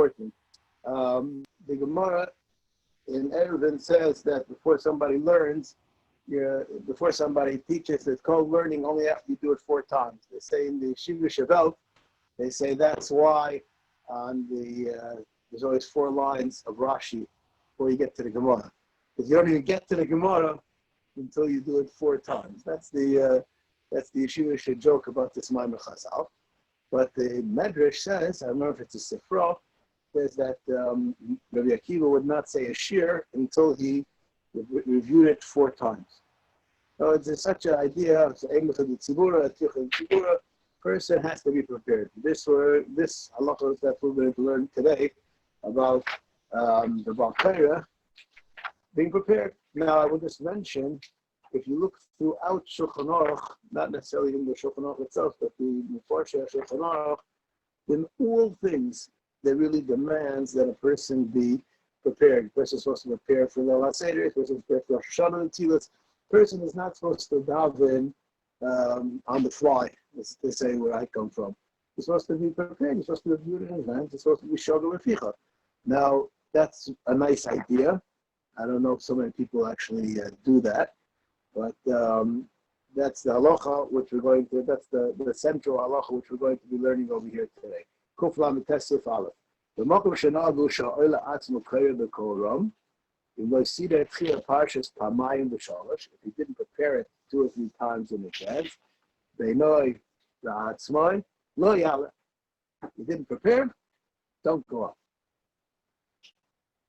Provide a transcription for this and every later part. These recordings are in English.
important. The Gemara in Eruvin says that before somebody learns, before somebody teaches, it's called learning only after you do it 4 times. They say in the Shiva Shavel, they say that's why on there's always 4 lines of Rashi before you get to the Gemara. Because you don't even get to the Gemara until you do it 4 times. That's the Yeshivish joke about this Maimer Chazal. But the Medrash says, I don't know if it's a Sifra, says that Rabbi Akiva would not say a shir until he reviewed it 4 times. So it's such an idea, person has to be prepared. This halacha that we're going to learn today about the Baal Kaira, being prepared. Now I will just mention, if you look throughout Shulchan Aruch, not necessarily in the Shulchan Aruch itself, but the Mefarshei Shulchan Aruch, in all things, that really demands that a person be prepared. A person is supposed to prepare for the last Seder, a person is supposed to prepare for Rosh Hashanah and Tzilas. A person is not supposed to daven on the fly, as they say where I come from. You're supposed to be prepared, you're supposed to review it in advance, you're supposed to be shogel reficha. Now, that's a nice idea. I don't know if so many people actually do that, but that's the halacha which we're going to, that's the central halacha which we're going to be learning over here today. Kuf Lamed Tesif Aleph. The Makom Shenadu Sha'ola Atzmo Kayer B'Kol Ram. You will see that Tchila Parshas Pamayim B'Shalosh. If you didn't prepare it 2 or 3 times in advance, they know the Atzmoi Lo Yala. If you didn't prepare, don't go up.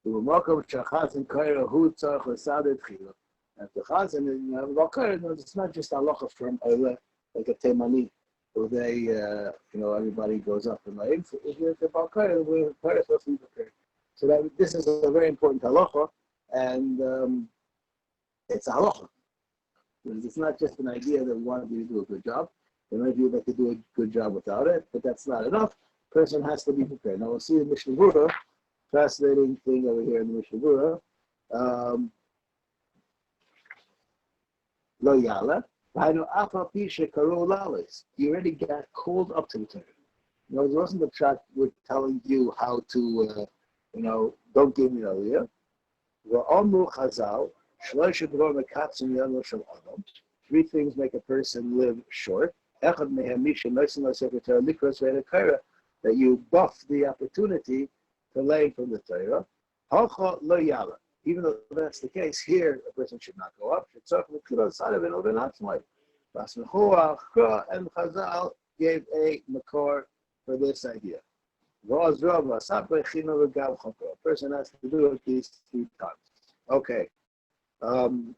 The Makom Shachazin Kayer Hu Tzarch L'Sadet Tchila. And the Chazan in Kayer, it's not just halacha from Ola like a Temani. So they, everybody goes up in life. If you're the Baal Kaira, we're supposed to be prepared. So this is a very important halacha, and it's a halacha. It's not just an idea that we want you to do a good job. There might be that to do a good job without it, but that's not enough. The person has to be prepared. Now we'll see in Mishnah Berurah, fascinating thing over here in the Mishnah Berurah. Lo Yala. You already got called up to the Torah. It wasn't the track with telling you how to, don't give me aliyah. Three things make a person live short. That you buff the opportunity to learn from the Torah. Even though that's the case, here a person should not go up. And Chazal gave a makor for this idea. A person has to do it these 3 times. Okay. You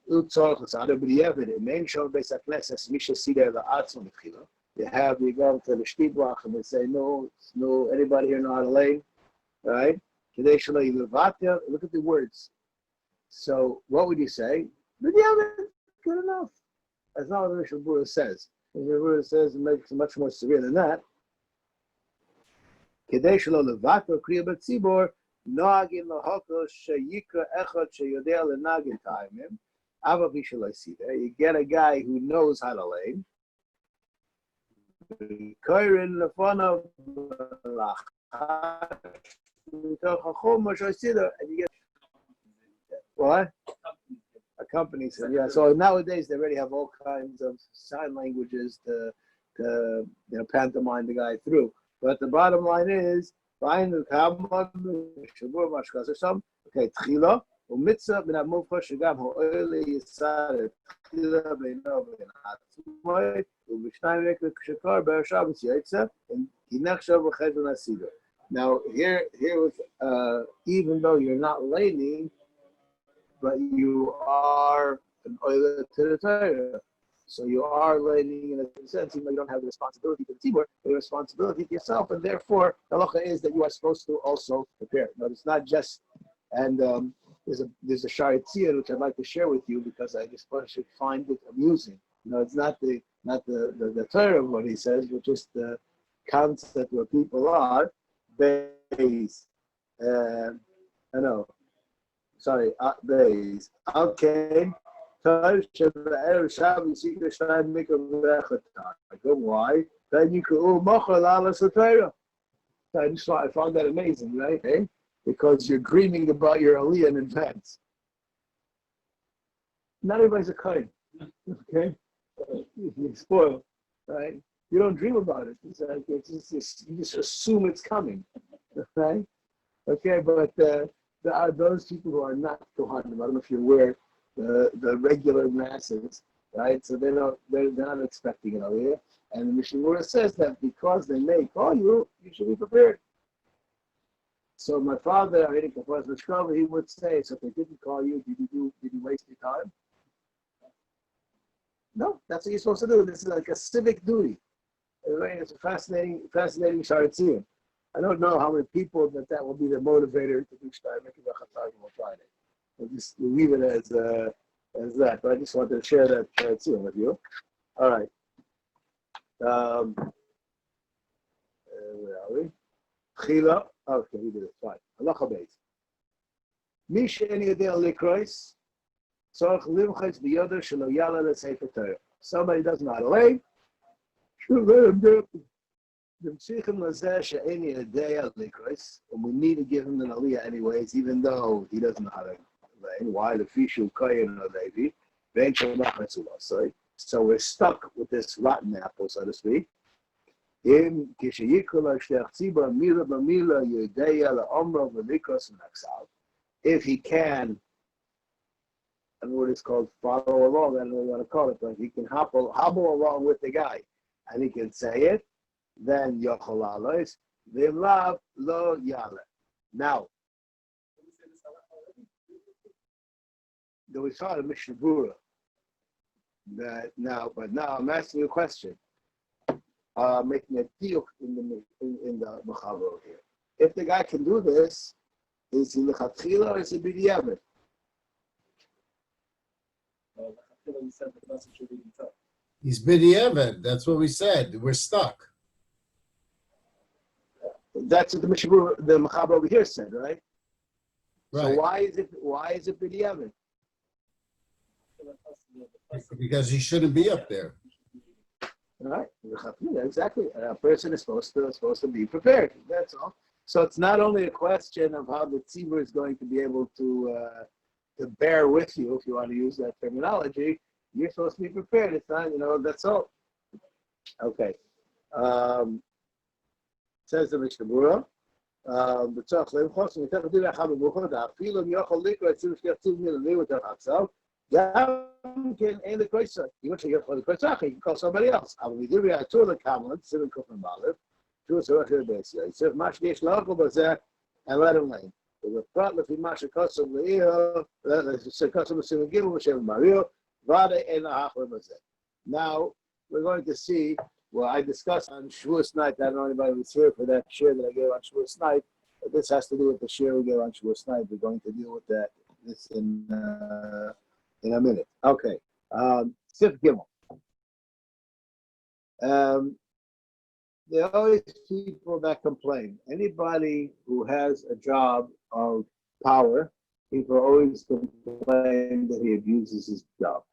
have you go to the Shtibach and they say, no, anybody here know how to lay? Right? Look at the words. So what would you say? Good enough. That's not what the Mishnah Berurah says. The Mishnah Berurah says it makes it much more severe than that. You get a guy who knows how to lay. And you get what? Accompanies him. Yeah. So nowadays they already have all kinds of sign languages to pantomime the guy through. But the bottom line is, okay, tchila umitzah min hamuvcha shegam ha'oli yisad tchila beino ben atzmoi ub'shnayim rekle kshekar be'ashavus yaitza and hinachshav v'ched v'nasido. Now here was even though you're not laning, but you are an oiler to the Torah. So you are learning in a sense, even though you don't have the responsibility to the tzibur, the responsibility to yourself, and therefore the halacha is that you are supposed to also prepare. Now it's not just, and there's a Shari Tziyah which I'd like to share with you because I just should find it amusing. It's not the Torah of what he says, but just the concept where people are based. Days. Okay. Why? Then you could I found that amazing, right? Okay? Because you're dreaming about your aliyah in advance. Not everybody's a kohen, okay? You spoil, right? You don't dream about it. It's like you just assume it's coming, right? Okay, but there are those people who are not kohanim. I don't know if you're aware, the regular masses, right? So they're not expecting an aliyah. And the Mishnah says that because they may call you, you should be prepared. So my father, he would say, so if they didn't call you, did you waste your time? No, that's what you're supposed to do. This is like a civic duty. It's a fascinating Sharetzion. I don't know how many people that will be the motivator to do Shtayim Mikvah on Friday. We'll leave it as that. But I just wanted to share that Sharetzion with you. All right. Where are we? Chila. Okay, we did it. Fine. Halacha Beis. Mi she'en yodea likros, tzarich limchos biyado shelo yala lesefer Torah. Somebody doesn't know how to lay, should let him do it. V'mtzichim lazeh she'en yodea likros, and we need to give him an aliyah anyways, even though he doesn't know how to lay. Why? The fishu kohen or levi, vein shalach metzulah. So we're stuck with this rotten apple, so to speak. If he can, I don't know what it's called, follow along, I don't know what you want to call it, but he can hobble along with the guy, and he can say it, then yochol alois, v'imlav lo yale. Now, we saw the Mishnah Berurah. Now I'm asking you a question. Making a deal in the Machalo here. If the guy can do this, is he lechatchila or is he b'diavad? He's b'diavad. That's what we said. We're stuck. That's what the Machalo over here said, right? Right. So why is it b'diavad? Because he shouldn't be up there. Right, exactly. A person is supposed to be prepared. That's all. So it's not only a question of how the tzibur is going to be able to bear with you, if you want to use that terminology. You're supposed to be prepared. It's not, that's all. Okay. Says the Mishnah Berurah. Even if you call somebody else. We do have two of the Kamlin, Siman Kufman Balev, two of the Basic. So Mashgesh Local Bazar and let him lane. The thought of Masha Kosov Leo, Kosov Siman Gimel, Hashem Mario, Vada and Ahwa Bazar. Now we're going to see. Well, I discussed on Shavuos night. I don't know anybody was here for that share that I gave on Shavuos night. But this has to do with the share we gave on Shavuos night. We're going to deal with this in a minute. Okay. Sif Gimel. There are always people that complain. Anybody who has a job of power, people always complain that he abuses his job.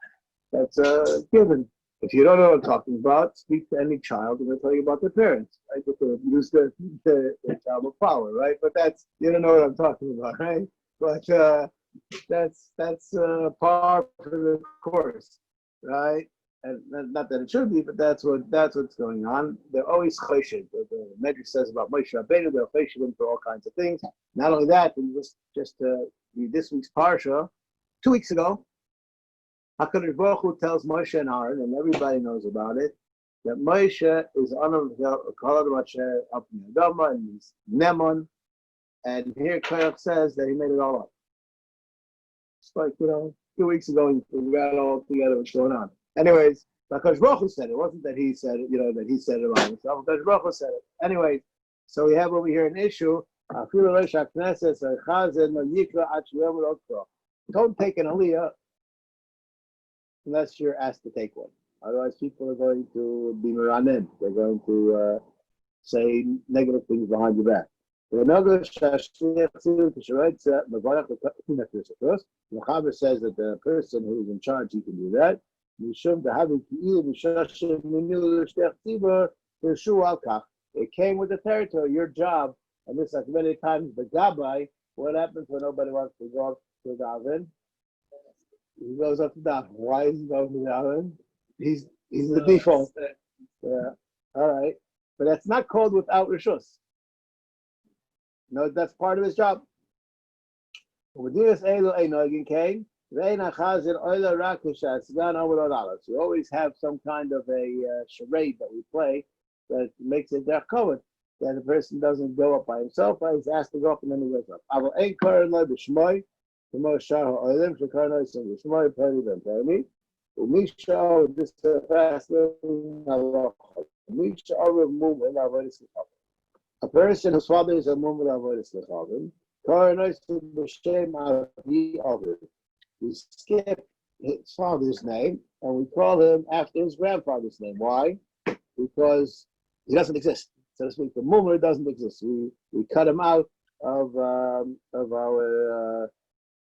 That's a given. If you don't know what I'm talking about, speak to any child and they'll tell you about their parents, right? That they abuse their child of power, right? But you don't know what I'm talking about, right? But that's par for the course, right? And not that it should be, but that's what's going on. They're always choshed. The Medrash says about Moshe Rabbeinu, they're choshed him for all kinds of things. Not only that, and just read this week's parsha, 2 weeks ago, HaKadosh Baruch Hu tells Moshe and Aaron, and everybody knows about it, that Moshe is on up in Adama and he's Nemon, and here Korach says that he made it all up. It's like 2 weeks ago, we got all together what's going on. Anyways, HaKadosh Baruch Hu said it. It wasn't that he said it, that he said it about himself. HaKadosh Baruch Hu said it. Anyways, so we have over here an issue. Don't take an aliyah unless you're asked to take one. Otherwise, people are going to be meranim. They're going to say negative things behind your back. The Chaber says that the person who is in charge, he can do that. It came with the territory. Your job And this, like many times, the Gabbai, what happens when nobody wants to go up to daven? He goes up to daven. Why is he going to daven? He's the default. Yeah. All right. But that's not called without rishus. No, that's part of his job. So you always have some kind of a charade that we play that makes it their covered. That the person doesn't go up by himself, but he's asked to go up and then he goes up. A person whose father is a mumul avodas lechavim, we skip his father's name and we call him after his grandfather's name. Why? Because he doesn't exist, so to speak. The mumul doesn't exist. We cut him out of our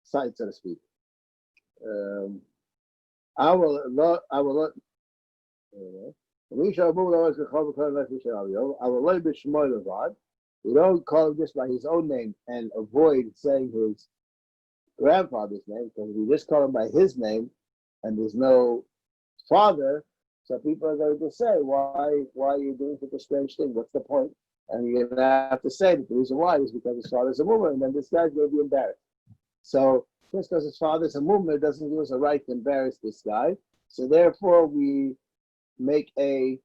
site, so to speak. I will not. We don't call him just by his own name and avoid saying his grandfather's name, because we just call him by his name and there's no father, so people are going to say, why are you doing such a strange thing? What's the point? And you're going to have to say that the reason why is because his father's a mummer, and then this guy's going to be embarrassed. So just because his father's a mummer doesn't give us a right to embarrass this guy. So therefore we make a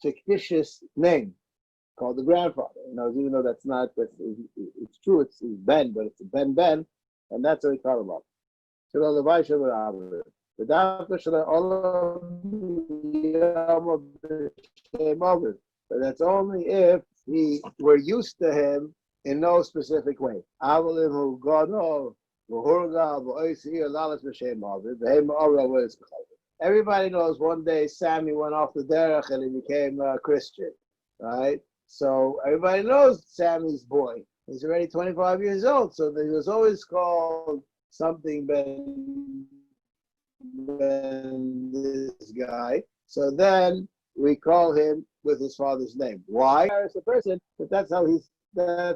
fictitious name called the grandfather. Even though it's true, it's Ben, but it's a Ben, and that's what we call him up. But that's only if we're used to him in no specific way. Everybody knows one day Sammy went off the derech and he became a Christian, right? So everybody knows Sammy's boy. He's already 25 years old, so he was always called something Ben this guy. So then we call him with his father's name. Why? As a person, but that's how he's known.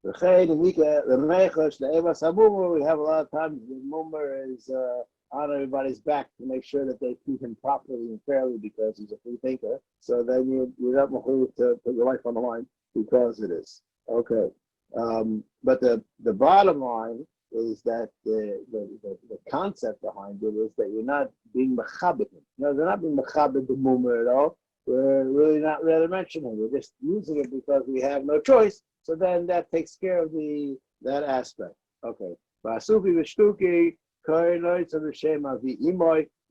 We have a lot of times the mummer is on everybody's back to make sure that they treat him properly and fairly because he's a free thinker. So then you're not going to put your life on the line because it is. Okay. But the bottom line is that the concept behind it is that you're not being mechabit. They're not being mechabit the mummer at all. We're really not really mentioning it. We're just using it because we have no choice. So then that takes care of that aspect. Okay. You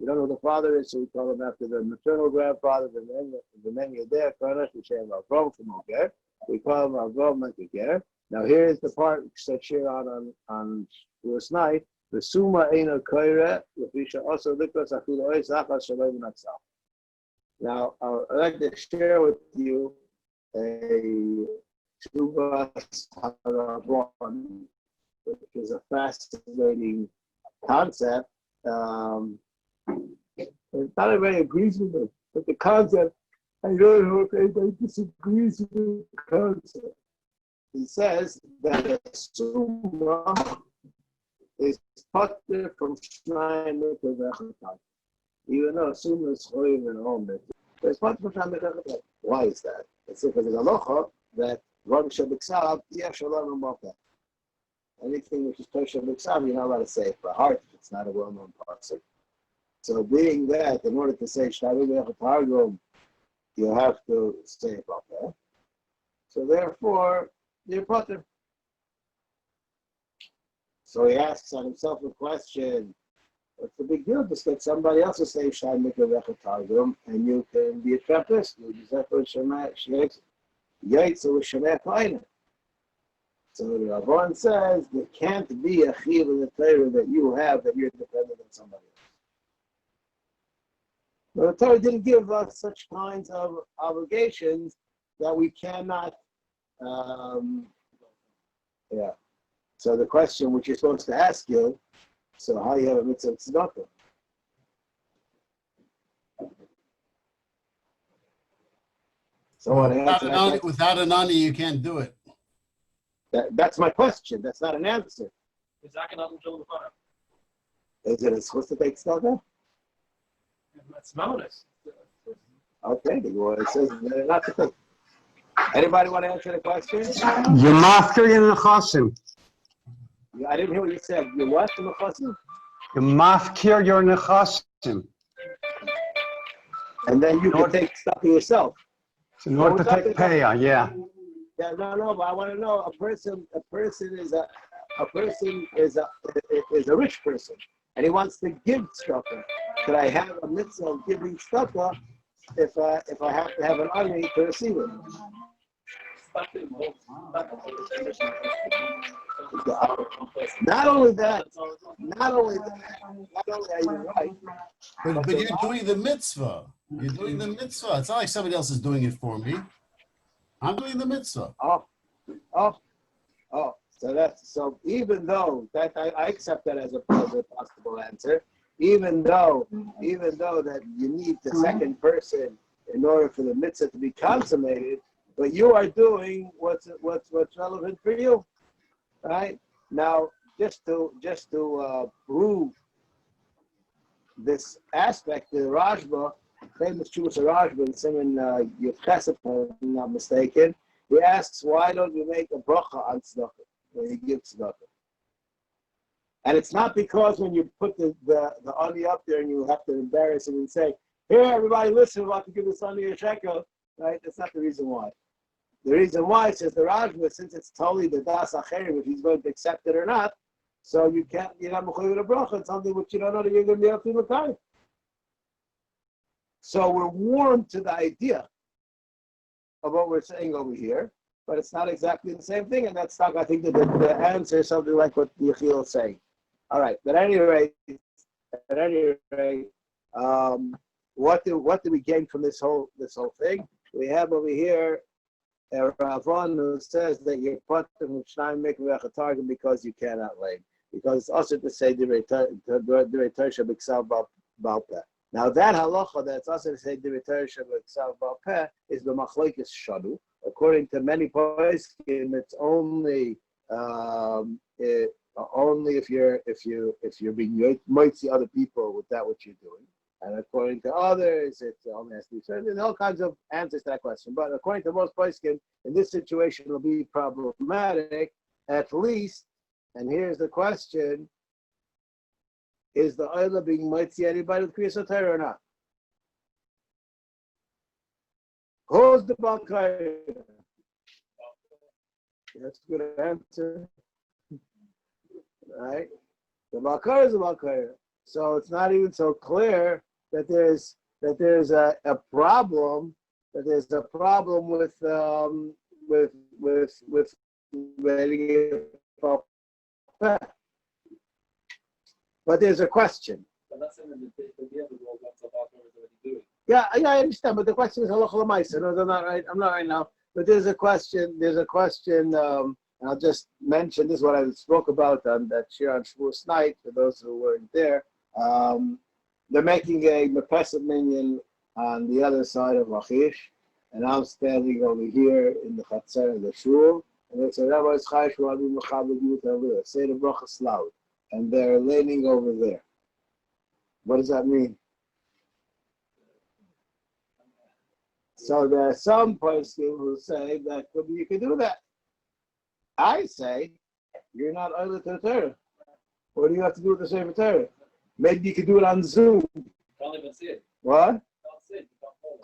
don't know who the father is, so we call him after the maternal grandfather. The name is there. We call him Avrohom. Now here's the part said here on this night. The summa eino koire lefisha also likos afilu ois achas shalom natzal. Now I'd like to share with you a Shuvas Harabon, which is a fascinating concept. Not everybody agrees with it, but the concept, I don't know if anybody disagrees with the concept. He says that a summa is potter from Shnai Mikra V'Echatai. Even though a summa is choyev and omer, but it's potter from Shnai Mikra V'Echatai. Why is that? It's because there's a halacha that anything which is Tosha B'Ksav, you're not allowed to say it by heart if it's not a well-known pasuk. So being that, in order to say Shtavi B'Echat Hargum, you have to say it about that. So therefore, you're potter. So he asks on himself a question, what's the big deal? Just let somebody else to say Shtavi B'Echat Hargum, and you can be a Trappist. You just have to so the Rabban says there can't be a chiyuv in the Torah that you have that you're dependent on somebody else. But the Torah didn't give us such kinds of obligations that we cannot. So the question which you're supposed to ask you, so how you have a mitzvah tzedakah? So Well, when I answer that question, without an ani, you can't do it. that's my question. That's not an answer. Is it a supposed to take tzedakah? Okay, well, it says not to take. Anybody want to answer the question? You're mafkir your nechasim. I didn't hear what you said. You what? You're mafkir your nechasim. And then you can take stuff yourself. In order to take payah, yeah. Yeah, no, but I want to know a person is a rich person and he wants to give stuff. Could I have a mitzvah of giving stuff if I have to have an army to receive it? Not only that, not only are you right, But you're doing the mitzvah. You're doing the mitzvah. It's not like somebody else is doing it for me. I'm doing the mitzvah. So even though that I accept that as a possible answer, even though that you need the second person in order for the mitzvah to be consummated, but you are doing what's relevant for you, right? Now, just to prove this aspect, the Rajba, famous Jewish Rajba in Siman Yevchesed, if I'm not mistaken, he asks, why don't you make a bracha on tzedakah when you give tzedakah? And it's not because when you put the ani up there and you have to embarrass him and say, here, everybody, listen, I'm about to give this ani a shekel, right? That's not the reason why. The reason why, says the Rajba, since it's totally the das acherim, if he's going to accept it or not, so you're not mechuyev a bracha, it's something which you don't know that you're going to be able to make. So we're warmed to the idea of what we're saying over here, but it's not exactly the same thing, and that's not, I think that the answer is something like what Yechiel is saying. All right, but at any rate, what do we gain from this whole thing? We have over here a Ravon who says that you're put from Shnayim Mikveh Targum because you cannot lay, because it's also to say Divrei Torah B'Ksav Bal Peh. Now that halacha that's also to say Divrei Torah B'Ksav Bal Peh is the machlokes shadu. According to many poskim, it's only if you're being moitzi other people with that what you're doing. And according to others, it only has to be certain. There's all kinds of answers to that question. But according to most poskim, in this situation, it'll be problematic, at least. And here's the question: is the aliyah being mitzi anybody with kriyas Torah or not? Who's the Balkari? That's a good answer. Right? The Balkari is the Balkari. So it's not even so clear that there's a problem with letting it fall back. But there's a question. Yeah, I understand. But the question is halacha l'maisa. No, I'm not right now. But there's a question. And I'll just mention this is what I spoke about on that Shir on Shavuos night for those who weren't there. They're making a Mepesah minyan on the other side of Lachish, and I'm standing over here in the Chatzar of the Shul, and they say, Rabbi Chayish Rabbi Mechabed Yut Aliyah, say the brachas loud, and they're leaning over there. What does that mean? So there are some poskim who say that you can do that. I say, you're not oily to the Torah. What do you have to do with the Sefer Torah? Maybe you could do it on Zoom. Can't even see it. What? Can't see it.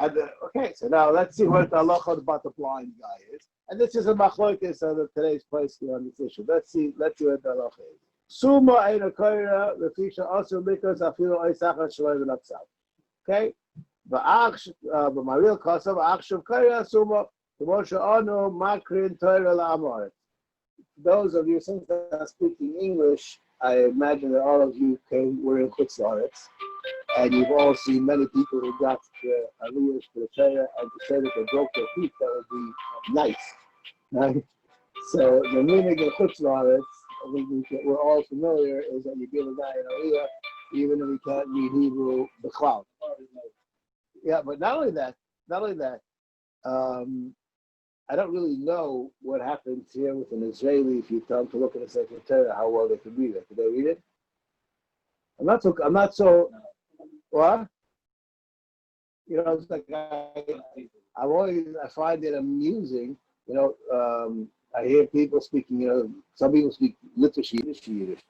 You can't Okay, so now let's see what the halacha about the blind guy is. And this is a machlokes of today's place on this issue. Let's see what the halacha is. Suma eina koira lefisha also because afilu oisachar shloim v'napsav. Okay? But my real kasav achshav koira suma k'moshe anu makrin Torah la'amoret. Those of you, since I'm speaking English, I imagine that all of you were in Chutz La'aretz, and you've all seen many people who got the aliyah to the Torah, and to say that they broke their feet, that would be nice, right? So the meaning of Chutz La'aretz, I think we're all familiar, is that you give a guy an aliyah, even if he can't read Hebrew, the cloud. Yeah, but not only that. I don't really know what happens here with an Israeli. If you tell them to look at a secretary, how well they can read it. Can they read it? I'm not so. What? You know, it's like I find it amusing. You know, I hear people speaking. You know, some people speak Litvish Yiddish.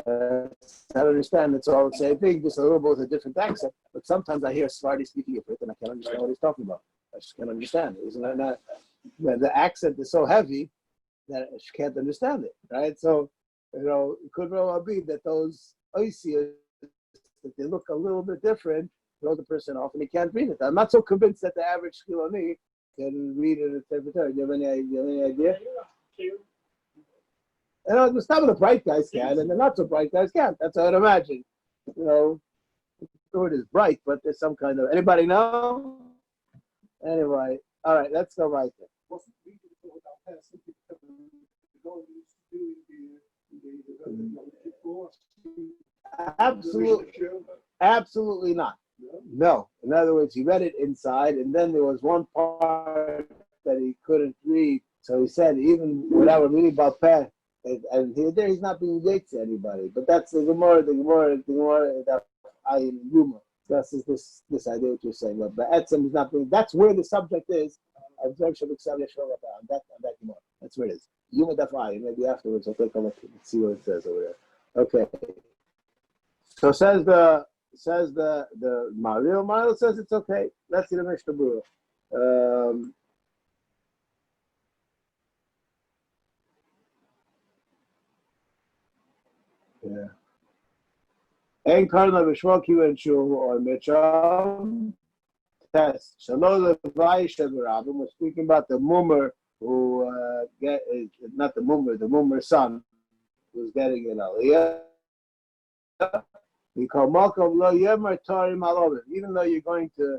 I don't understand. It's all the same thing, just a little bit with a different accent. But sometimes I hear Sephardi speaking it, and I can't understand what he's talking about. I just can't understand it. Isn't that not? The accent is so heavy that I just can't understand it, right? So, you know, it could well be that those oisias, that they look a little bit different, throw the person off and he can't read it. I'm not so convinced that the average Shiloni can read it at secretary. Do you have any idea? You know, some of the bright guys can, and the not so bright guys can't. That's what I'd imagine. You know, the word is bright, but there's some kind of. Anybody know? Anyway, all right, let's go right there. Absolutely not. No. In other words, he read it inside, and then there was one part that he couldn't read. So he said, even without reading about Peh, and he's not being late to anybody. But that's the Gemara that I humor. This idea what you're saying. But Etzem is not being. That's where the subject is. On that Gemara. That's where it is. Yuma Dafai. Maybe afterwards I'll take a look and see what it says over there. Okay. So says the Mario says it's okay. Let's see the Mishnah Berurah. Yeah. Ein karna b'shmoki and shul or mitcham test. Shalom levaisha b'rabim. We're speaking about the mummer who not the mummer son who's getting an aliyah. We call malkom lo yemer tarim alovim. Even though you're going to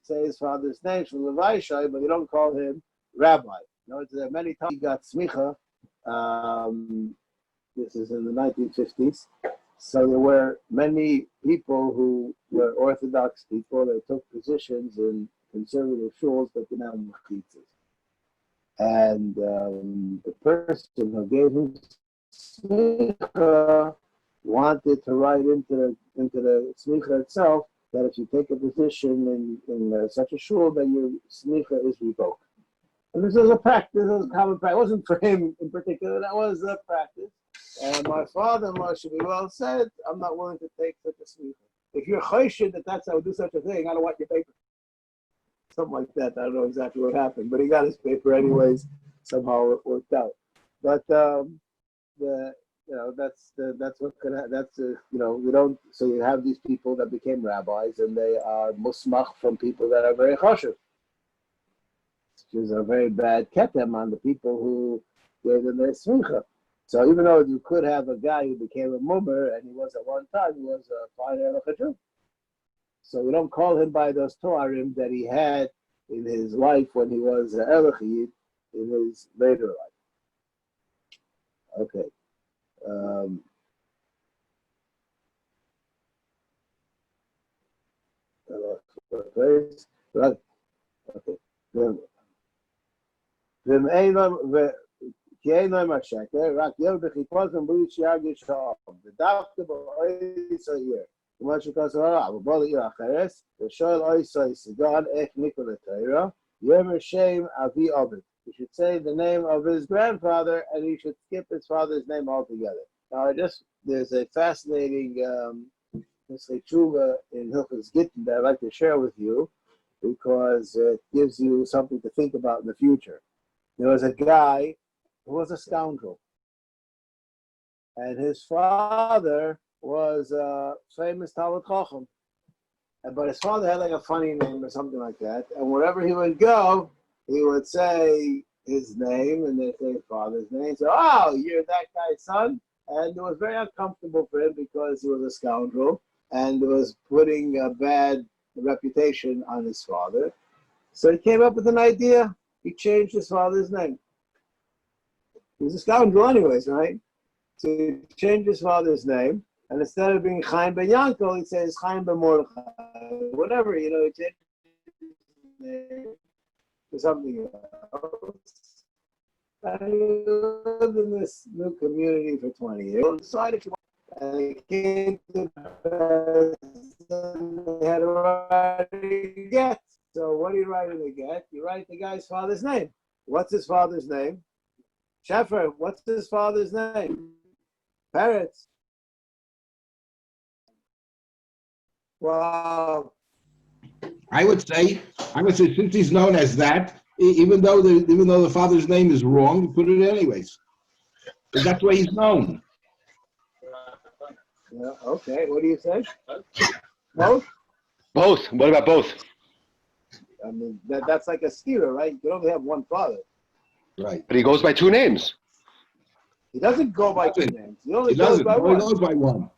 say his father's name from levaisha, but you don't call him rabbi. You know, many times he got smicha. This is in the 1950s. So there were many people who were Orthodox people. They took positions in conservative shuls that didn't have machitzas. And the person who gave him smicha wanted to write into the smicha itself that if you take a position in such a shul, then your smicha is revoked. And this was a practice, this was a common practice. It wasn't for him in particular, that was a practice. And my father-in-law should be well said, I'm not willing to take such a smicha. If you're choshed that's how I would do such a thing, I don't want your paper. Something like that. I don't know exactly what happened, but he got his paper anyways. Somehow it worked out. But that's what could happen. We don't. So you have these people that became rabbis, and they are musmach from people that are very choshev. Which is a very bad ketem on the people who gave them their smicha. So even though you could have a guy who became a mummer, and he was at one time, he was a fine halacha Jew. So we don't call him by those toarim that he had in his life when he was an elachid in his later life. Okay. Okay. כי אין להם השקר, רק ילד בחיפושם בלי שירגיש האוב. ודווקא באויס העיר, כמו שכתוב הרב, ובוא לעיר אחרת, ושואל אויס סגן איך נקרא לתורה, יאמר שם אבי עובד. He should say the name of his grandfather, and he should skip his father's name altogether. Now, there's a fascinating tshuva in Hilchos Gittin that I'd like to share with you, because it gives you something to think about in the future. There was a guy who was a scoundrel, and his father was a famous Talmid Chacham. But his father had like a funny name or something like that, and wherever he would go, he would say his name, and they'd say his father's name. So, oh, you're that guy's son? And it was very uncomfortable for him because he was a scoundrel, and it was putting a bad reputation on his father. So he came up with an idea. He changed his father's name. He was a scoundrel anyways, right? So he changed his father's name, and instead of being Chaim ben Yankel, he says Chaim ben Mordechai. Whatever, he changed name to something else. And he lived in this new community for 20 years. He decided to, and he came to they had to write a get. So what do you write in the get? You write the guy's father's name. What's his father's name? Sheffer, what's his father's name? Peretz. Wow. I would say, since he's known as that, even though the father's name is wrong, you put it anyways. Because that's the way he's known. Yeah, okay, what do you say? Both? Both. What about both? I mean, that's like a steerer, right? You can only have one father. Right. But he goes by two names. He doesn't go by two names. He only He goes doesn't. by He only one. goes by one.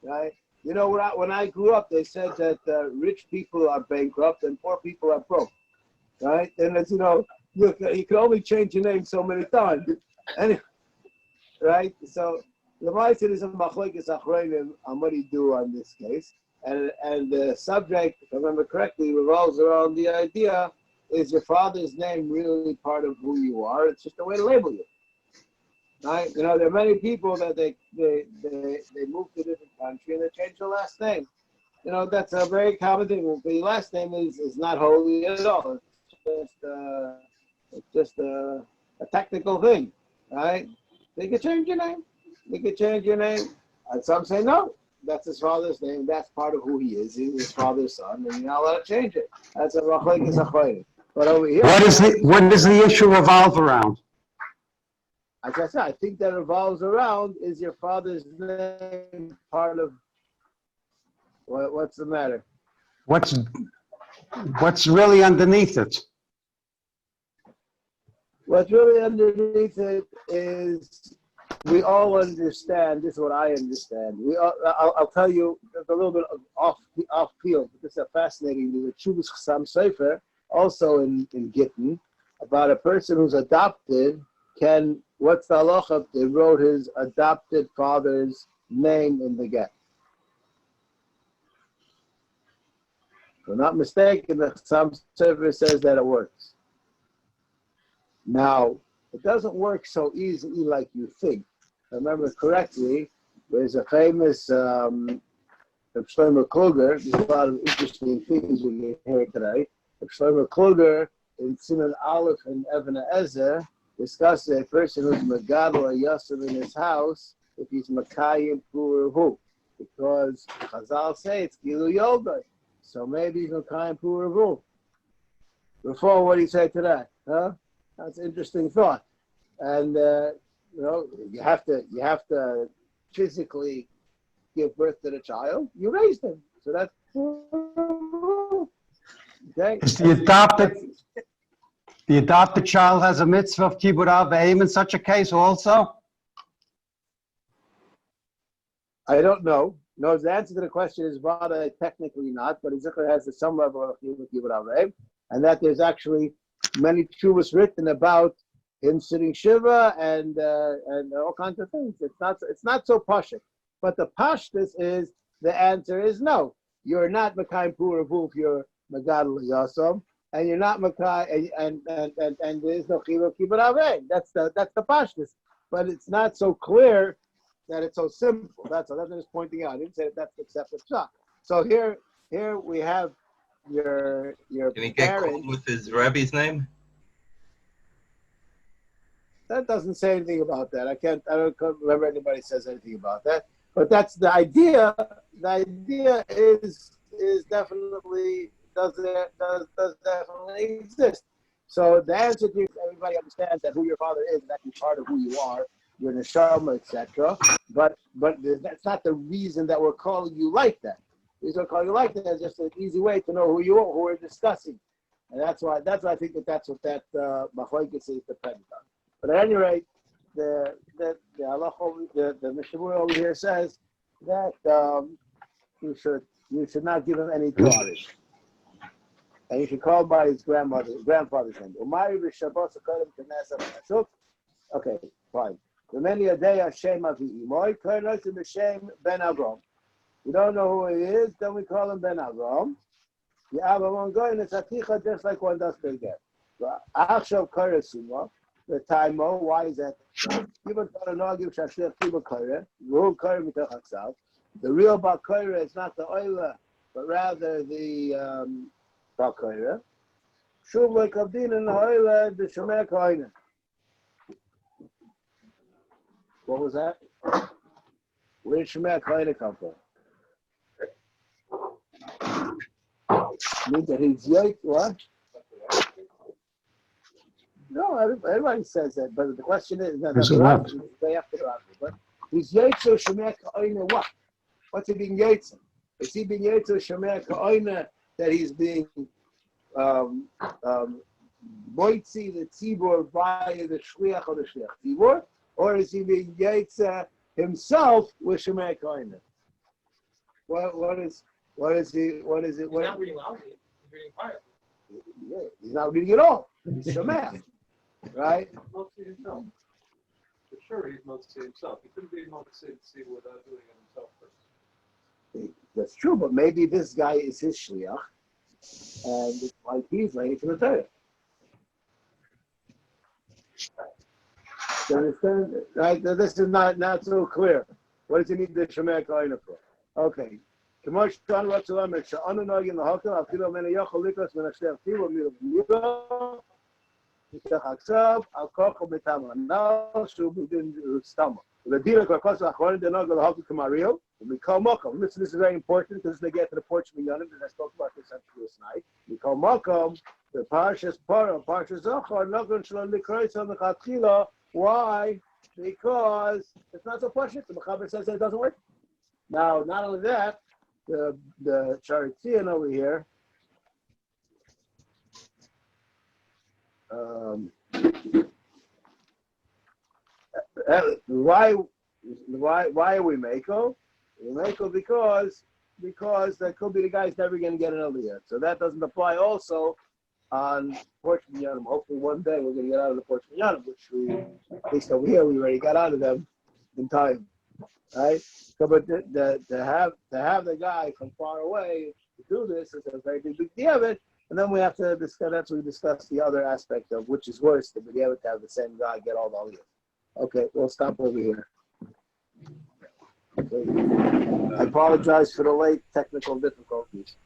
Right? You know, when I grew up, they said that rich people are bankrupt and poor people are broke. Right? And it's, you know, you can only change your name so many times. Anyway, right? So the Ma'aser is a machlokes achronim on what do you do on this case. And the subject, if I remember correctly, revolves around the idea, is your father's name really part of who you are? It's just a way to label you. Right? You know, there are many people that they move to a different country and they change their last name. You know, that's a very common thing. The last name is not holy at all. It's just a technical thing, right? They could change your name. And some say no. That's his father's name. That's part of who he is. He's his father's son, and you're not allowed to change it. That's a machlokes achronim. But over here, What does the issue revolve around? as I said, I think that revolves around, is your father's name part of what's the matter? What's really underneath it? What's really underneath it is we all understand. This is what I understand. I'll tell you a little bit off field. This is fascinating. There's a Chuvas Chassam Sefer also in Gittin about a person who's adopted. What's the halacha? They wrote his adopted father's name in the get. If I'm not mistaken, the Chassam Sefer says that it works. Now, it doesn't work so easily like you think. If I remember correctly, there's a famous Shlomo Kluger. There's a lot of interesting things we can hear today. Shlomo Kluger in Siman Aleph and Even Ezer discusses a person who's Megadol or Yosef in his house if he's Makayim Puravu. Because Chazal say it's Gilu Yoga. So maybe he's Makayim Puravu. Before, what do you say to that? Huh? That's an interesting thought. And you know, you have to physically give birth to the child. You raised him. So that's okay. Is the adopted child has a mitzvah of kibbud av v'eim in such a case also? I don't know. No, the answer to the question is Vada, technically not, but Ezekiel has some level of kibbud av v'eim, and that there's actually many tshuvas written about him sitting shiva and all kinds of things. It's not so pashut, but the pashtus is the answer is no. You're not Makayim Puravu if you're Megadol Yosem, and you're not Makai and there's no Chilo Kibbud Avei. That's the pashtus, but it's not so clear that it's so simple. That's all. That's what I was pointing out. I didn't say that's the accepted shot. So here we have your Can he get parent. called with his Rebbe's name? That doesn't say anything about that. I can't remember anybody says anything about that. But that's the idea. The idea is definitely does definitely exist. So the answer to everybody understands that who your father is actually part of who you are, your neshama, etc. But that's not the reason that we're calling you like that. The reason we're calling you like that is just an easy way to know who you are, who we're discussing, and that's why I think that's what that machlokes is dependent on. But at any rate, the Mishnah over here says that you should not give him any Taharis. And you should call by his grandfather's name. Okay, fine. You don't know who he is, then we call him Ben Avrohom. One going it's aticha just like one does big get. Achshav karesuma. The time, why is that? Even the real bakayra is not the oila, but rather the bakayra. Shuv like abdin and the oila the shemer koine. What was that? Where did shemer koine come from? Means that he's yoke what? No, everybody says that, but the question is that they have to answer. But he's yaitzo shemer ka'oina what? What's he being yaitzo? Is he being yaitzo shemer ka'oina that he's being moitzi the tzibur via the shliach or the shliach tzibur, or is he being yaitzo himself with shemer ka'oina? What is it? He's not reading loudly. He's reading quietly. Yeah, he's not reading at all. He's shemer. Right? Mostly himself. For sure, he's mostly himself. He couldn't be mostly without doing it himself first. That's true, but maybe this guy is his shliach, and it's like he's writing for the Torah. You understand? Right? This is not so clear. What does he need the shemer ka'oina for? Okay. K'mosh Shan Ratzalam et Sha'anu Nagin L'Hakam Afilo Mena Yochel Likos Mena Shlech Tivo Milo Yitachaksav Al Kochel Betama Now Shu B'Din Stama L'Dira K'Akos L'Achronim Denogel L'Hakam K'Mario We call Mokom. Listen, this is very important because they get to the porch Minyanim, and I spoke about this last night. We call Mokom the Parshas Parah, Parshas Zochar Nogel Shalom Likrois on the Chatchila. Why? Because it's not so pashut. The Mechaber says that it doesn't work. Now, not only that, the Sharitzian over here, why are we Mako? We Mako because that could be the guy's never going to get an aliyah. So that doesn't apply also on Porch Minyanim. Hopefully one day we're going to get out of the Porch Minyanim, which we, at least over here, we already got out of them in time. Right? So, but to have the guy from far away to do this is a very big deal. And then we have to discuss. That's when we discuss the other aspect of which is worse to be able to have the same guy get all the aliyah. Okay, we'll stop over here. Okay. I apologize for the late technical difficulties.